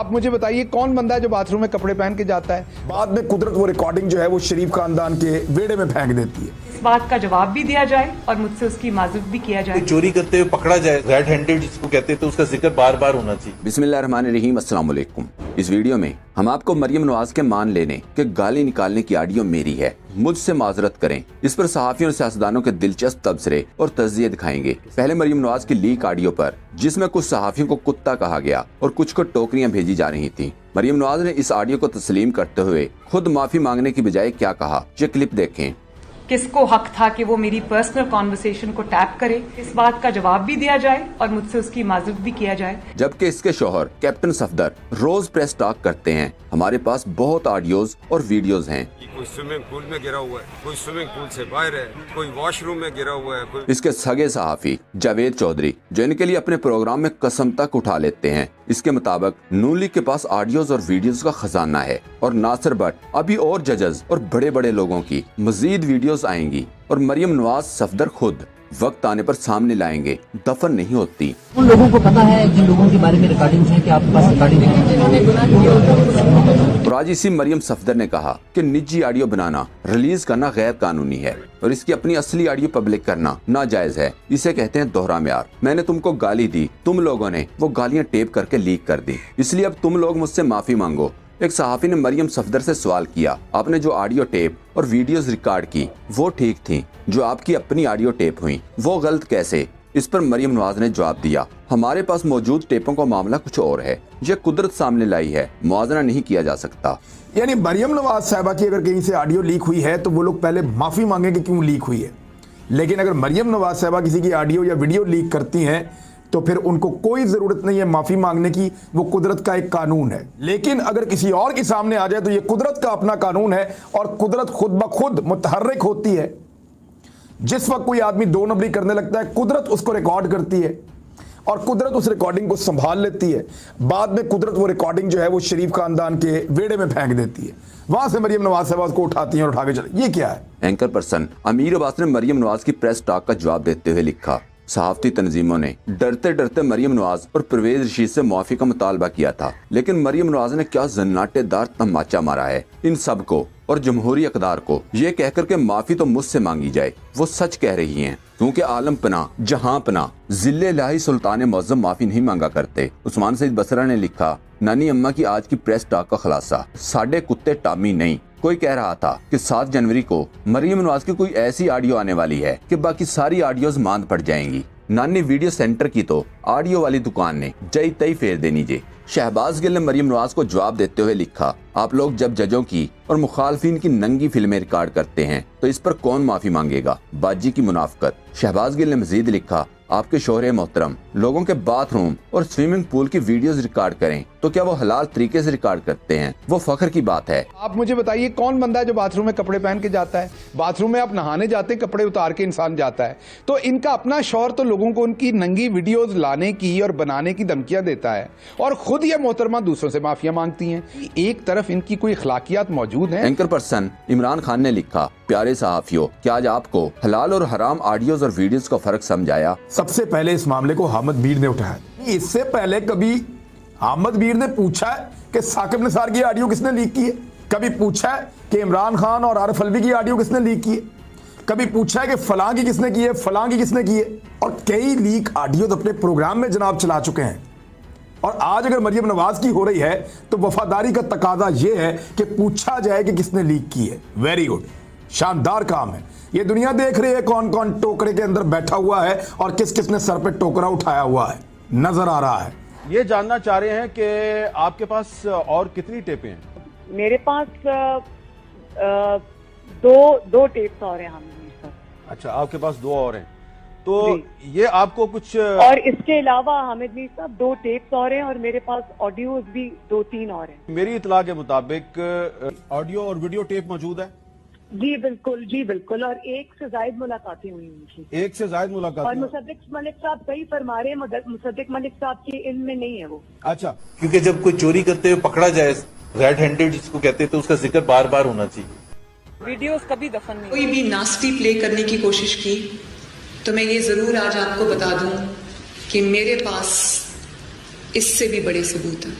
आप मुझे बताइए कौन बंदा है जो बाथरूम में कपड़े पहन के जाता है? बाद में कुदरत वो रिकॉर्डिंग जो है वो शरीफ खानदान के वेड़े में फेंक देती है। इस बात का जवाब भी दिया जाए और मुझसे उसकी माजरत भी किया जाए। चोरी करते हुए पकड़ा जाए, रेड हैंडेड जिसको कहते हैं, तो उसका जिक्र बार बार होना चाहिए। बिस्मिल्लाहिर्रहमानिर्रहीम, अस्सलाम वालेकुम। इस वीडियो में हम आपको मरियम नवाज के मान लेने के गाली निकालने की ऑडियो मेरी है, मुझसे माजरत करें। इस पर सहाफियों और सियासतदानों के दिलचस्प तबसरे और तज़किये दिखाएंगे। पहले मरियम नवाज की लीक ऑडियो पर, जिसमें कुछ सहाफियों को कुत्ता कहा गया और कुछ को टोकरियां भेजी जा रही थी। मरियम नवाज ने इस ऑडियो को तस्लीम करते हुए खुद माफी मांगने की बजाय क्या कहा, ये क्लिप देखें। किसको हक था कि वो मेरी पर्सनल कॉन्वर्सेशन को टैप करे, इस बात का जवाब भी दिया जाए और मुझसे उसकी माजरत भी किया जाए। जबकि इसके शौहर कैप्टन सफदर रोज प्रेस टॉक करते हैं। हमारे पास बहुत ऑडियोज और वीडियोज हैं। कोई स्विमिंग पूल में गिरा हुआ है, कोई स्विमिंग पूल से बाहर है, कोई वॉशरूम में गिरा हुआ है, कोई इसके सगे सहाफी जावेद चौधरी, जो इनके लिए अपने प्रोग्राम में कसम तक उठा लेते हैं। इसके मुताबिक नून लीग के पास ऑडियोज और वीडियोज का खजाना है और नासिर भट्ट अभी और जजेस और बड़े बड़े लोगों की मजीद वीडियोज आएंगी और मरियम नवाज सफदर खुद वक्त आने पर सामने लाएंगे, दफन नहीं होती। उन लोगों को पता है जिन लोगों के बारे में रिकॉर्डिंग है कि आपके पास रिकॉर्डिंग है। और आज इसी मरियम सफदर ने कहा कि निजी ऑडियो बनाना, रिलीज करना गैर कानूनी है और इसकी अपनी असली ऑडियो पब्लिक करना नाजायज है। इसे कहते हैं दोहरा म्यार। मैंने तुमको गाली दी, तुम लोगों ने वो गालियां टेप करके लीक कर दी, इसलिए अब तुम लोग मुझसे माफी मांगो। एक सहाफी ने मरियम सफदर से सवाल किया, आपने जो ऑडियो टेप और वीडियोस रिकॉर्ड की वो ठीक थी, जो आपकी अपनी ऑडियो टेप हुई वो गलत कैसे? इस पर मरियम नवाज ने जवाब दिया, हमारे पास मौजूद टेपों का मामला कुछ और है, ये कुदरत सामने लाई है, मुआवजा नहीं किया जा सकता। यानी मरियम नवाज साहबा की अगर कहीं से ऑडियो लीक हुई है तो वो लोग पहले माफी मांगेंगे क्यों लीक हुई है, लेकिन अगर मरियम नवाज साहबा किसी की ऑडियो या वीडियो लीक करती हैं तो फिर उनको कोई जरूरत नहीं है माफी मांगने की, वो कुदरत का एक कानून है। लेकिन अगर किसी और के सामने आ जाए तो ये कुदरत का अपना कानून है और कुदरत खुद ब खुद मुतहर्रिक होती है। जिस वक्त कोई आदमी दो नंबरी करने लगता है, कुदरत उसको रिकॉर्ड करती है और कुदरत उस रिकॉर्डिंग को संभाल लेती है। बाद में कुदरत वो रिकॉर्डिंग जो है वो शरीफ खानदान के वेड़े में फेंक देती है, वहां से मरियम नवाज साहब को उठाती हैं और उठा के चले। ये क्या है? एंकर पर्सन अमीर अब्बास ने मरियम नवाज की प्रेस टॉक का जवाब देते हुए लिखा, सहाफती तंजीमों ने डरते डरते मरियम नवाज और परवेज रशीद से माफी का मुतालबा किया था, लेकिन मरियम नवाज ने क्या जन्नाटेदार तमाचा मारा है इन सब को और जमहूरी अकदार को, ये कहकर के माफी तो मुझसे मांगी जाए। वो सच कह रही हैं, क्योंकि आलम पना जहां पना जिले लाही सुल्तान मौज़म माफी नहीं मांगा करते। उस्मान सईद बसरा ने लिखा, नानी अम्मा की आज की प्रेस टॉक का खुलासा, साढ़े कुत्ते टामी नहीं। कोई कह रहा था कि 7 जनवरी को मरियम नवाज की कोई ऐसी ऑडियो आने वाली है कि बाकी सारी ऑडियोज मांद पड़ जाएंगी। नानी वीडियो सेंटर की तो ऑडियो वाली दुकान ने जई तई फेर देनी जे। शहबाज गिल ने मरियम नवाज को जवाब देते हुए लिखा, आप लोग जब जजों की और मुखालफिन की नंगी फिल्में रिकॉर्ड करते हैं तो इस पर कौन माफी मांगेगा? बाजी की मुनाफकत। शहबाज गिल ने मजीद लिखा, आपके शोहरे मोहतरम लोगों के बाथरूम और स्विमिंग पूल की वीडियोस रिकॉर्ड करें तो क्या वो हलाल तरीके से रिकॉर्ड करते हैं? वो फख्र की बात है। आप मुझे बताइए कौन बंदा है जो बाथरूम में कपड़े पहन के जाता है? बाथरूम में आप नहाने जाते हैं, कपड़े उतार के इंसान जाता है। तो इनका अपना शौहर तो लोगों को उनकी नंगी वीडियोस लाने की और बनाने की धमकियां देता है और खुद ये मोहतरमा दूसरों से माफिया मांगती हैं। एक तरफ इनकी कोई अखलाकियात मौजूद है। एंकर पर्सन इमरान खान ने लिखा, प्यारे सहाफियों, क्या आज आपको हलाल और हराम ऑडियोज और वीडियोज का फर्क समझाया? सबसे पहले इस मामले को हामिद मीर ने उठाया। इससे पहले कभी हामिद मीर ने पूछा है कि साकिब निसार की ऑडियो किसने लीक की है? कभी पूछा है कि इमरान खान और आरिफ अलवी की ऑडियो किसने लीक की है? कभी पूछा है कि फलां की किसने की है, फलां की किसने की है? और कई लीक ऑडियो तो अपने प्रोग्राम में जनाब चला चुके हैं। और आज अगर मरियम नवाज की हो रही है तो वफादारी का तकाजा यह है कि पूछा जाए कि किसने लीक की है। वेरी गुड, शानदार काम है। ये दुनिया देख रही है कौन कौन टोकरे के अंदर बैठा हुआ है और किस किसने सर पे टोकरा उठाया हुआ है, नजर आ रहा है। ये जानना चाह रहे हैं कि आपके पास और कितनी टेपें हैं? मेरे पास दो टेप्स और हैं हामिद सर। अच्छा, आपके पास 2 और हैं, तो ये आपको कुछ और इसके अलावा हामिद मीर साहब 2 टेप्स और हैं और मेरे पास ऑडियोज भी 2-3 और हैं। मेरी इतला के मुताबिक ऑडियो और वीडियो टेप मौजूद है? जी बिल्कुल और 1 से ज्यादा मुलाकातें हुई उनकी। 1 से ज्यादा मुलाकात। और मुसद्दिक मलिक साहब सही फरमा रहे हैं, मुसद्दिक मलिक साहब के इल्म में नहीं है वो। अच्छा, क्योंकि जब कोई चोरी करते हुए पकड़ा जाए, रेड हैंडेड जिसको कहते हैं, तो उसका जिक्र बार बार होना चाहिए। वीडियोस कभी दफन नहीं। कोई भी नास्टी प्ले करने की कोशिश की तो मैं ये जरूर आज आपको बता दूं कि मेरे पास इससे भी बड़े सबूत हैं।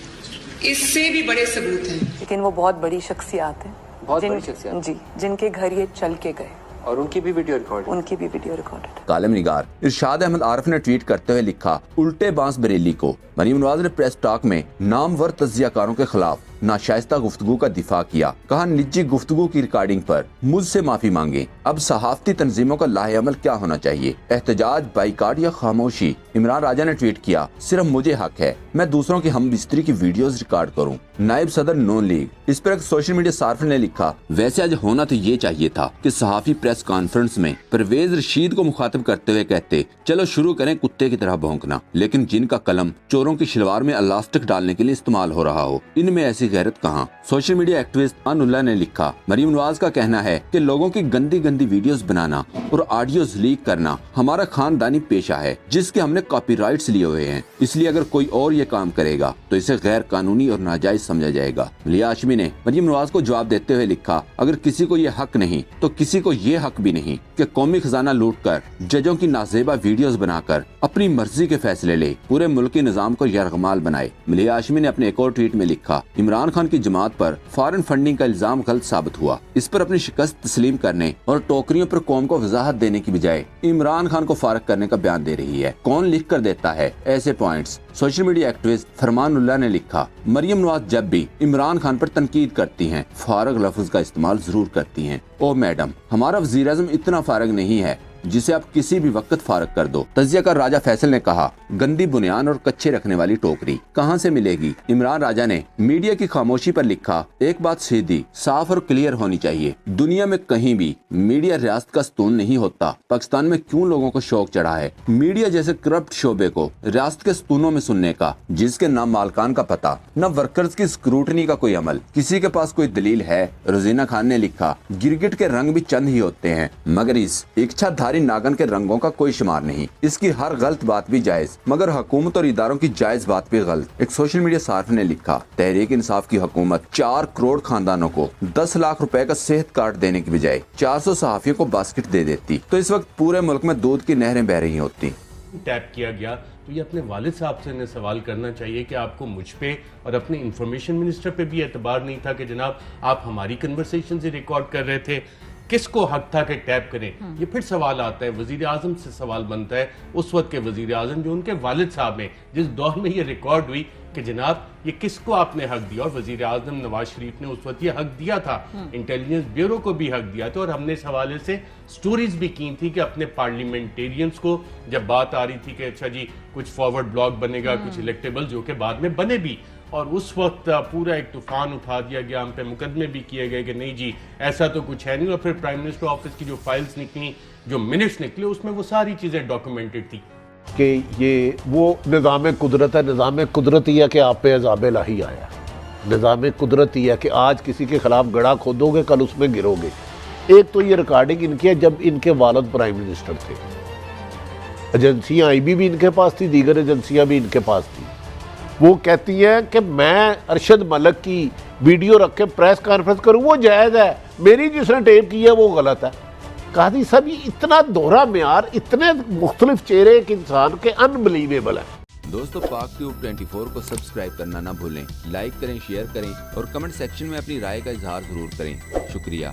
इससे भी बड़े सबूत हैं। लेकिन वो बहुत बड़ी शख्सियात हैं, बहुत बड़ी शख्सियत जी, जिनके घर ये चल के गए, और उनकी भी वीडियो रिकॉर्ड, उनकी भी वीडियो रिकॉर्डेड। कालम निगार इरशाद अहमद आरिफ ने ट्वीट करते हुए लिखा, उल्टे बांस बरेली को। मरीम नवाज ने प्रेस टॉक में नामवर तज्जियाकारों के खिलाफ नाशाइस्ता गुफ्तगू का दिफा किया। कहा, निजी गुफ्तगू की रिकॉर्डिंग पर मुझसे माफी मांगे। अब सहाफती तंजीमों का लाहेअमल क्या होना चाहिए? एहतजाज, बाइकाट या खामोशी? इमरान राजा ने ट्वीट किया, सिर्फ मुझे हक है मैं दूसरों की हमबिस्तरी की वीडियोस रिकॉर्ड करूं। नायब सदर नून लीग। इस पर एक सोशल मीडिया सार्फिन ने लिखा, वैसे आज होना तो ये चाहिए था कि सहाफी प्रेस कॉन्फ्रेंस में परवेज रशीद को मुखातिब करते हुए कहते, चलो शुरू करें कुत्ते की तरह भौंकना। लेकिन जिनका कलम चोरों की शलवार में इलास्टिक डालने के लिए इस्तेमाल हो रहा हो, इनमें ऐसी गैरत कहाँ? सोशल मीडिया एक्टिविस्ट अनुल्लाह ने लिखा, मरीम नवाज का कहना है कि लोगों की गंदी गंदी वीडियोस बनाना और ऑडियोज लीक करना हमारा खानदानी पेशा है, जिसके हमने कॉपीराइट्स लिए हुए हैं। इसलिए अगर कोई और ये काम करेगा तो इसे गैर कानूनी और नाजायज समझा जाएगा। मलिया हाशमी ने मरीम नवाज को जवाब देते हुए लिखा, अगर किसी को ये हक नहीं तो किसी को ये हक भी नहीं कि कौमी खजाना लूट कर जजों की नाजेबा वीडियोस बनाकर अपनी मर्जी के फैसले ले, पूरे मुल्की निजाम को यरगमाल बनाए। मलिया हाशमी ने अपने एक और ट्वीट में लिखा, इमरान खान की जमात पर फॉरेन फंडिंग का इल्जाम गलत साबित हुआ। इस पर अपनी शिकस्त तस्लीम करने और टोकरियों पर कौम को वजाहत देने की बजाय इमरान खान को फारग करने का बयान दे रही है। कौन लिख कर देता है ऐसे पॉइंट्स? सोशल मीडिया एक्टिविस्ट फरमानुल्लाह ने लिखा, मरियम नवाज जब भी इमरान खान पर तनकीद करती हैं, फारग लफ्ज का इस्तेमाल जरूर करती हैं। ओ मैडम, हमारा वजीर आज़म इतना फारग नहीं है जिसे आप किसी भी वक्त फारग कर दो। तज्जियाकार राजा फैसल ने कहा, गंदी बुनियान और कच्चे रखने वाली टोकरी कहां से मिलेगी? इमरान राजा ने मीडिया की खामोशी पर लिखा, एक बात सीधी, साफ और क्लियर होनी चाहिए, दुनिया में कहीं भी मीडिया रियासत का स्तून नहीं होता। पाकिस्तान में क्यों लोगों को शौक चढ़ा है मीडिया जैसे करप्ट शोबे को रियासत के स्तूनों में सुनने का, जिसके न मालकान का पता न वर्कर्स की स्क्रूटनी का कोई अमल, किसी के पास कोई दलील है? रोजीना खान ने लिखा, गिरगिट के रंग भी चंद ही होते हैं, मगर इस इच्छा नागन के रंगों का कोई शुमार नहीं। इसकी हर गलत बात भी जायज, मगर हुकूमत और इदारों की जायज बात भी गलत। एक सोशल मीडिया सार्फ ने लिखा, तहरीक इंसाफ की हुकूमत 4 करोड़ खानदानों को 10 लाख रुपए का सेहत कार्ड देने की बजाय 400 सहाफियों को बास्केट दे देती तो इस वक्त पूरे मुल्क में दूध की नहरें बह रही होती। टैप किया गया तो ये अपने वालिद साहब से सवाल करना चाहिए कि आपको मुझ पे और अपने इंफॉर्मेशन मिनिस्टर पे भी एतबार नहीं था कि जनाब आप हमारी कन्वर्सेशन से रिकॉर्ड कर रहे थे? किसको हक था कि टैप करें? ये फिर सवाल आता है, वजीर आजम से सवाल बनता है, उस वक्त के वजीर आजम जो उनके वालिद साहब हैं, जिस दौर में ये रिकॉर्ड हुई कि जनाब ये किसको आपने हक दिया? और वजीर आजम नवाज शरीफ ने उस वक्त ये हक दिया था, इंटेलिजेंस ब्यूरो को भी हक दिया था। और हमने इस हवाले से स्टोरीज भी की थी कि अपने पार्लियामेंटेरियंस को जब बात आ रही थी कि अच्छा जी कुछ फॉरवर्ड ब्लॉक बनेगा, कुछ इलेक्टेबल, जो कि बाद में बने भी, और उस वक्त पूरा एक तूफान उठा दिया गया, हम पे मुकदमे भी किए गए कि नहीं जी ऐसा तो कुछ है नहीं। और फिर प्राइम मिनिस्टर ऑफिस की जो फाइल्स निकली, जो मिनट्स निकले, उसमें वो सारी चीज़ें डॉक्यूमेंटेड थी कि ये वो निज़ाम कुदरत है। निज़ाम कुदरत ही है कि आप पे अज़ाब इलाही आया। निज़ाम कुदरत ही है कि आज किसी के खिलाफ गड़ा खोदोगे, कल उसमें गिरोगे। एक तो ये रिकॉर्डिंग इनकी है जब इनके वालिद प्राइम मिनिस्टर थे, एजेंसियाँ IB भी इनके पास थी, दीगर एजेंसियाँ भी इनके पास थी। वो कहती हैं कि मैं अरशद मलिक की वीडियो रख के प्रेस कॉन्फ्रेंस करूँ, वो जायज़ है, मेरी जिसने टेप की है वो गलत है। कादी साहब ये इतना दोहरा म्यार, इतने मुख्तलिफ चेहरे एक इंसान के, अनबिलीवेबल है। दोस्तों, पाक ट्यूब 24 को सब्सक्राइब करना ना भूलें, लाइक करें, शेयर करें और कमेंट सेक्शन में अपनी राय का इजहार जरूर करें। शुक्रिया।